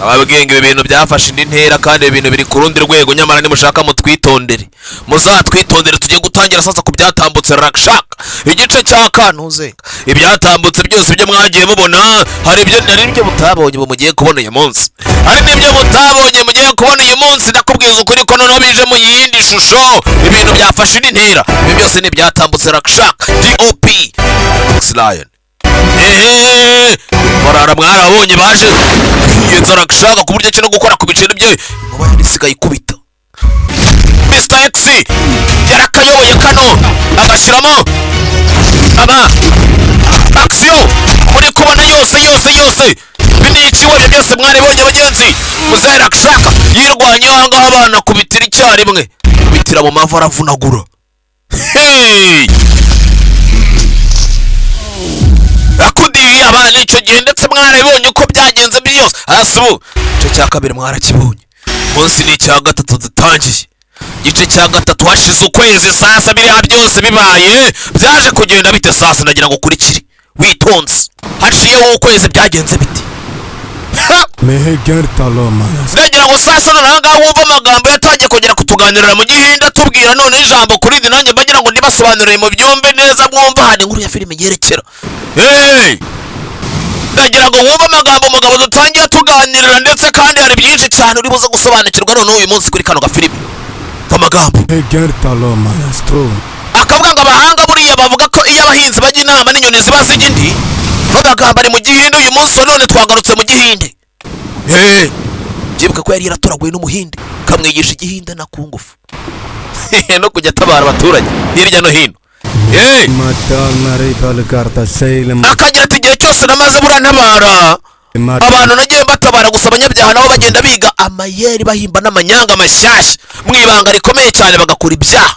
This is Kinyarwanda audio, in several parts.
ababwenge ibintu byafashe indi ntera kandi ibintu biri ku rundi rwego nyamara nimushaka mutwitondere muzatwitondere tugiye gutangira sasa ku byatambutse Rakshak igice cya kantuzenga ibyatambutse byose ibyo mwagiye mubona hari ibyo mutabonye mugiye kubona uyu munsi hari n'ibyo mutabonye mugiye kubona uyu munsi ndakubwiza ukuri ko noneho bije mu yindi shusho ibintu byafashe indi ntera ibi byose ni ibyatambutse Rakshak DOP Lion barara mwarabonye baje kwiyetsa Rakashak ku buryo cyo no gukora ku biciro bye inkuba yisigaye ikubita Mr X yarakayoboye kano agashyiramo action muri kubona yose bini ikiwe byose mwaribonye abagenzi muzaye Rakashak yirwanye aho abana kubitira icyarimwe kubitira mu mavu aravunagura akudiye abana icyo gihe ndetse mwarabonye uko byagenze byose hasubu igice cya kabiri mwarakibonye munsi ni icya gatatu dutangiye igice cya gatatu hashize ukwezi sasa biriya byose bibaye byaje kugenda bite sasa ndagira ngo ukurikire witonze hashiyeho ukwezi byagenze bite ndagira ngo sasa nanga wumva amagambo yatangiye kugera kutuganirira mu gihinda tubwira none ijambo kuri ndi nanjye bagira ngo ndibasobanurire mu byombe neza mwumva hano inkuru ya filime yerekera ndagira ngo wumva amagambo umugabo dutangiye tuganirira ndetse kandi hari byinshi cyane uri buze gusobanukirwa none uyu munsi kuri kano gafilime k'amagambo akavuga ngo abahanga buriya bavuga ko iyo abahinzi bajya inama n'inyoni ziba zijya indi bagamba ari mu gihinde uyu munsi none twagarutse mu gihinde byibuka ko yari yaratoraguye n'umuhinde kamwigisha igihinde na kungufu no kujya atabara abaturage hirya no hino akagira ati igihe cyose namaze burantabara abantu nagiye batabara gusa abanyabyaha nabo bagenda biga amayeri bahimba n'amanyanga mashyashya mu ibanga rikomeye cyane bagakora ibyaha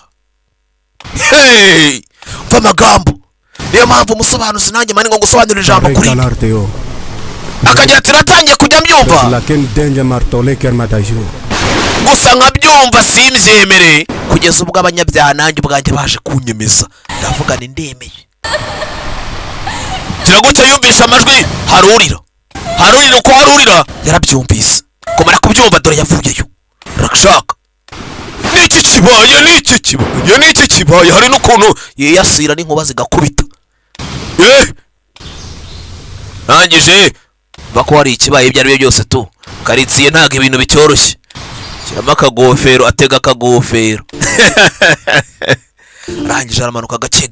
mva amagambo niyo mpamvu umusobanuzi nanjye mani ngo gusobanurira ijambo kuri akagira ati natangiye kujya mbyumva gusa nkabyumva simbyemere kugeza ubwo abanyabyaha nanjye ubwanjye baje kunyemeza ndavuga ni ndemeye kiragutse yumvisha amajwi harurira uko harurira yarabyumvise kumara kubyumva dore yavuyeyo Rakashak niki kibaye hari n'ukuntu yiyasira n'inkuba zigakubita nangije bako hari ikibaye ibyo ari byo byose tu karitsiye ntago ibintu bicyoroshye kirama akagofero atega akagofero arangije aramanuka gake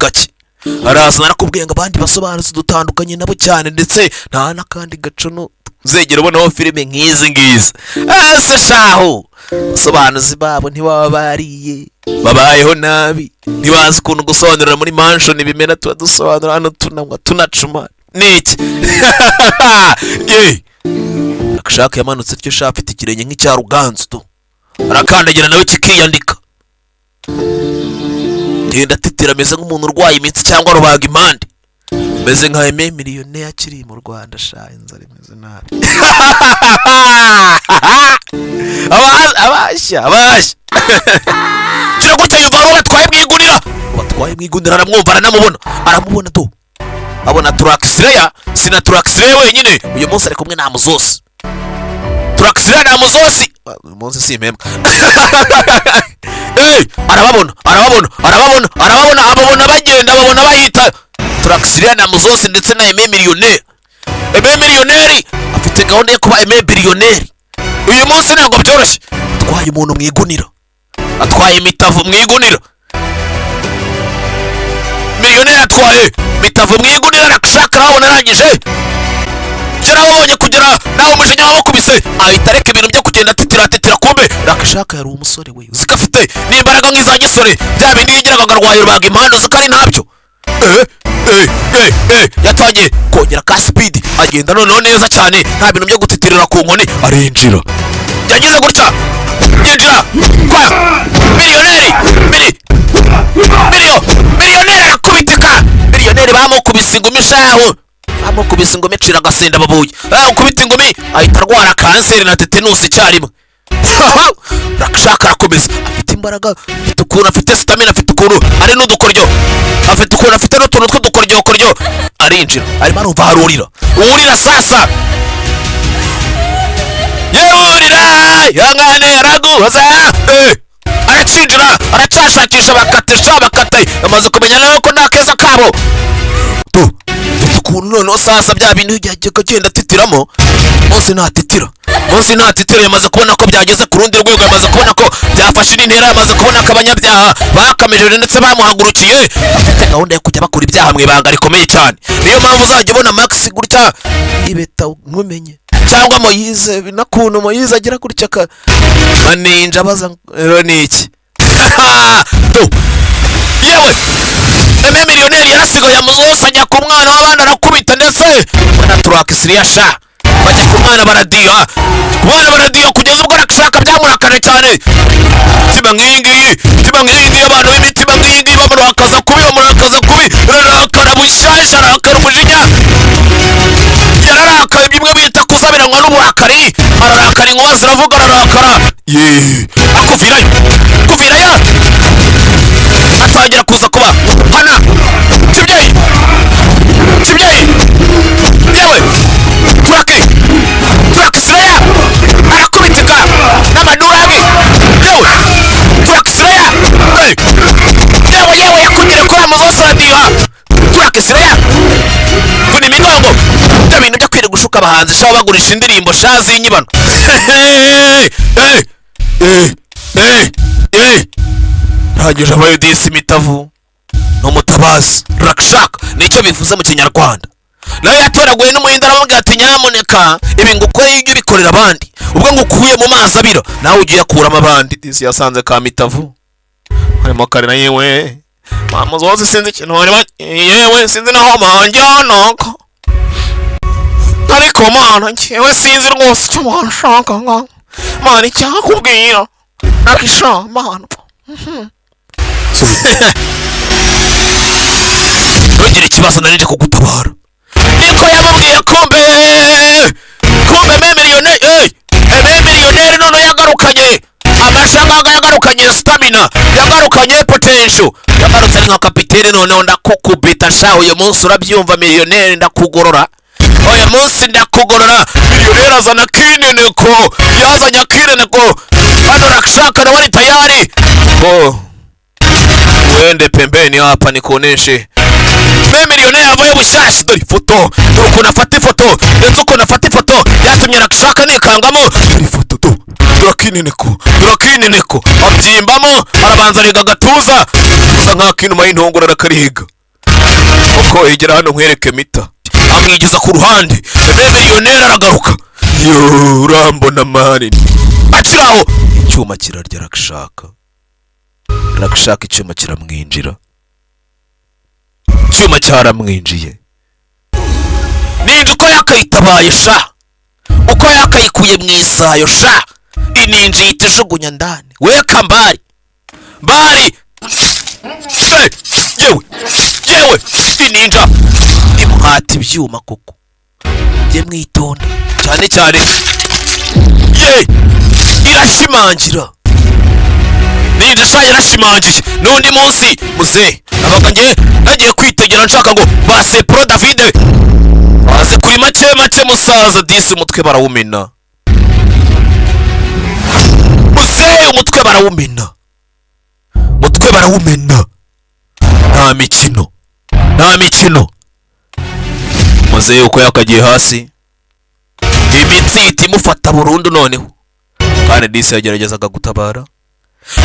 araza narakubwiye ngo abandi basobanutse dutandukanye nabo cyane ndetse nta n'akandi gacono uzegera ubonaho filime nk'izi ngizi ese shaho basobanuzi babo ntibaba bariye babayeho nabi ntibazi ukuntu gusobanurira muri mansion ibimera tuba dusobanura hano tunanywa tunacuma niki Rakashak yamanutse cyo shafite ikirenge nk'icya Ruganzu tu arakandagira nawe kikiyandika genda titira meze nk'umuntu urwaye imitsi cyangwa rubaga impande meze nka Aime Millionaire akiri mu Rwanda sha inzara imeze nabi abashya cyo gutya yumva ro batwaye mwigundira aramwumva aramubona tu abona Turaxleya sina Turaxleya wenyine uyu munsi ari kumwe na Muzosi Turaxleya na Muzosi uyu munsi si impemba arababona bagenda babona bahita Turaxleya na Muzosi ndetse na Aime Millionaire afite gahunda yo kuba Aime Billionaire uyu munsi ntabwo byoroshye atwaye umuntu mwigunira atwaye imitavu mwigunira Millionaire atwaye mitavu mwigunira Rakashak arabona arangije kirabonye kugira nawe umujinya wabakubise ahita areka ibintu byo kugenda titira kumbe Rakashak yari umusore we uzika afite n'imbaraga nk'iza gisore bya bindi yigiraga agarwaye rubaga impande uzika ari ntabyo yatangiye kongera ka speed agenda noneho neza cyane nta bintu byo gutitirira ku nkoni arinjira yagize gutya yinjira kwa Millionaire akubitika Millionaire bamukubise ingumi shaho bamukubise ingumi cira gasinda babuye ukubita ingumi ahita arwara kanseri na tetanus icyarimwe Rakashak arakomeza afite imbaraga afite ukuntu afite stamina afite ukuntu ari n'udukoryo afite ukuntu afite n'utuntu tw'udukoryo arinjira arimo arumva harurira sasa yangane yaraguhoza aracinjira aracyashakisha bakate amaze kumenya nawe ko nta keza kabo ukuntu noneho sasa bya bintu yajyaga agenda atitiramo munsi ntatitira yamaze kubona ko byageze ku rundi rwego yamaze kubona ko byafashe intera yamaze kubona ko abanyabyaha bakamejeje ndetse bamuhagurukiye afite gahunda yo kujya bakora ibyaha mu ibanga rikomeye cyane niyo mpamvu uzajya ubona Max gutya yibeta nkumenye cyangwa Moyize binakuntu Moyize agira gutya ninja baza rero niki yewe Aime Millionaire yarasigaye amuzose ajya ku mwana w'abana arakubita ndetse banaturakisiriya sha bajya ku mwana baradiha kugeza ubwo Rakashak byamurakane cyane tiba nk'iyingiyi abantu b'imitima nk'iyingiyi bamurakaza kubi rarakara bushyashya arakara umujinya yararakaye bimwe bita kuzabiranywa n'uburakari ararakara inkuba ziravuga ararakara akuvirayo atangira kuza kuba hana kibyeyi yewe turakisireya arakubitika n'amadurage yewe turakisireya yewe yakugire kuri amazose aradiha turakisireya tuni imigongo ibyo bintu byo kwiri gushuka abahanzi shaba bagurisha indirimbo sha z'inyibano ntagije abayo disi mitavu n'umutabazi Rakashak nicyo bivuze mu kinyarwanda nawe yatoraguye n'umuhinda aramubwira ati nyamuneka ibi ngukore ibyo bikorera abandi ubwo ngukuye mu mazi abira nawe ugiye akuramo abandi disi yasanze ka mitavu harimo karina yewe mama zose sinzi ikintu yewe sinzi naho manjyanaka ariko mana njyewe sinzi rwose icyo wanshaka mana icyakubwira nakisha mana ntugire ikibazo narinde kugutabara niko yamubwiye kumbe Aime Millionaire none yagarukanye amashagaga yagarukanye stamina yagarukanye potential yagarutse nka kapitene noneho ndakukubita sha uyu munsi urabyumva Millionaire ndakugorora uyu munsi ndakugorora Millionaire azana kineneko yazanye kineneko hano Rakashak na wali tayari wende pembeni hapa nikuoneshe Millionaire avuye bushashi dore ifoto ukuntu afata ifoto ndetse ukuntu afata ifoto yatumye Rakashak nikangamo ifoto durakineneko abyimbamo arabanza rega gatuza gusa nka kinuma y'intongora arakariga uko yegera hano nkwereke mita amwigeza ku ruhande Millionaire aragaruka urambona mani akiraho icyuma kirarya Rakashak icyuma kiramwinjira icyuma cyaramwinjiye ninja uko yakayitabaye sha uko yakayikuye mu isayo sha ininja yitejugunya ndani weka mbari yewe ininja imuhata ibyuma koko jye mwitonda cyane irashimangira ninja sha yarashimangiye n'undi munsi muze nabaga nagiye kwitegera nshaka ngo base Pro David baze kuri make musaza disi umutwe barawumena muze umutwe barawumena nta mikino muze uko yakagiye hasi imitsi itimufata burundu noneho kandi disi yageragezaga gutabara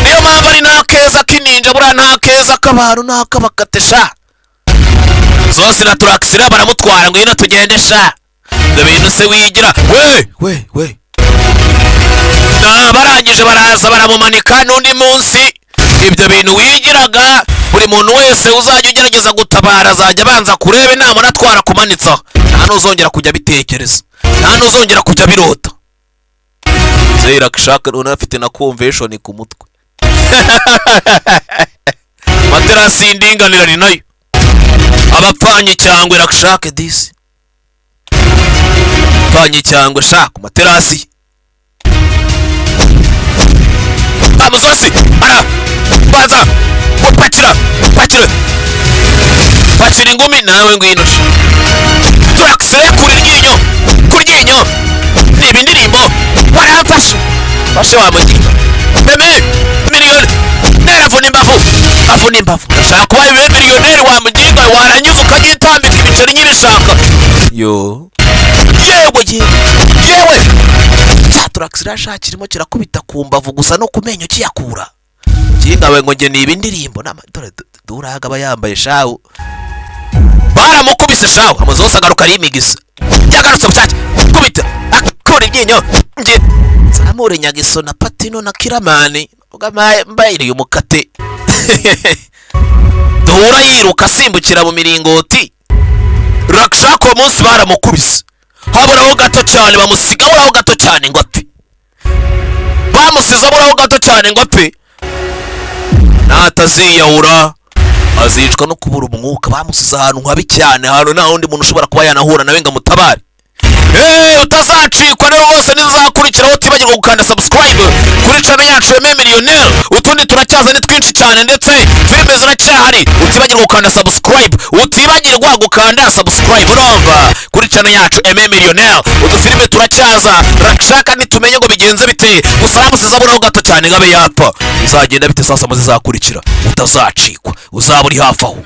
niyo mpamvu ari nta keza k'ininja buriya nta keza k'abantu nta kabakatesha zose na turakisira baramutwara ngwino tugende sha ibyo bintu se wigira we barangije baraza baramumanika n'undi munsi ibyo bintu wigiraga buri muntu wese uzajya ugerageza gutabara azajya abanza kureba inama natwara kumanitsaho nta n'uzongera kujya bitekereza nta n'uzongera kujya birota Rakashak none afite na convention ku mutwe materasi y'indinganire ni nayo abapfanye cyangwa Rakashak disi pfanye cyangwa sha ku materasi amusosi ara baza pakira ingumi nawe ngwino turakisire kuri ryinyo niba indirimbo baramfashe umfashe wa muginga miliyoni avuna imbavu ndashaka kuba miliyoneri wa muginga waranyuze ukanyitambika ibiceri nyibishaka yo yewe saturaxira shakirimo kirakubita ku mbavu gusa no kumenyo kiyakura kingawe ngo nge ni ibindirimbo n'amadore duraga bayambaye shawu baramukubise shawu amazose agaruka rimigisa yagarutse cyane kubita akora iryinyo nge zamure nyagiso na patino na kiramani mbayiriye umukate duhura yiruka asimbukira mu miringoti Rakashak uwo munsi baramukubise haburaho gato cyane bamusiga buraho gato cyane ngo apfe bamusiza buraho gato cyane ngo apfe nataziyahura azicwa no kubura umwuka bamusiza ahantu habi cyane ahantu nta wundi muntu ushobora kuba yanahura nawe ngo amutabare utazacikwa rero bose nizakurikiraho utibagirwa gukanda subscribe kuri channel yacu Aime Millionaire utundi turacyaza ni twinshi cyane ndetse filime ziracyahari utibagirwa gukanda subscribe urumva kuri channel yacu Aime Millionaire udufilime turacyaza Rakashak nitumenye ngo bigenze bite gusa bamusiza buraho gato cyane ngabe yapfa bizagenda bite sasa muzizakurikira utazacikwa uzaba uri hafi aho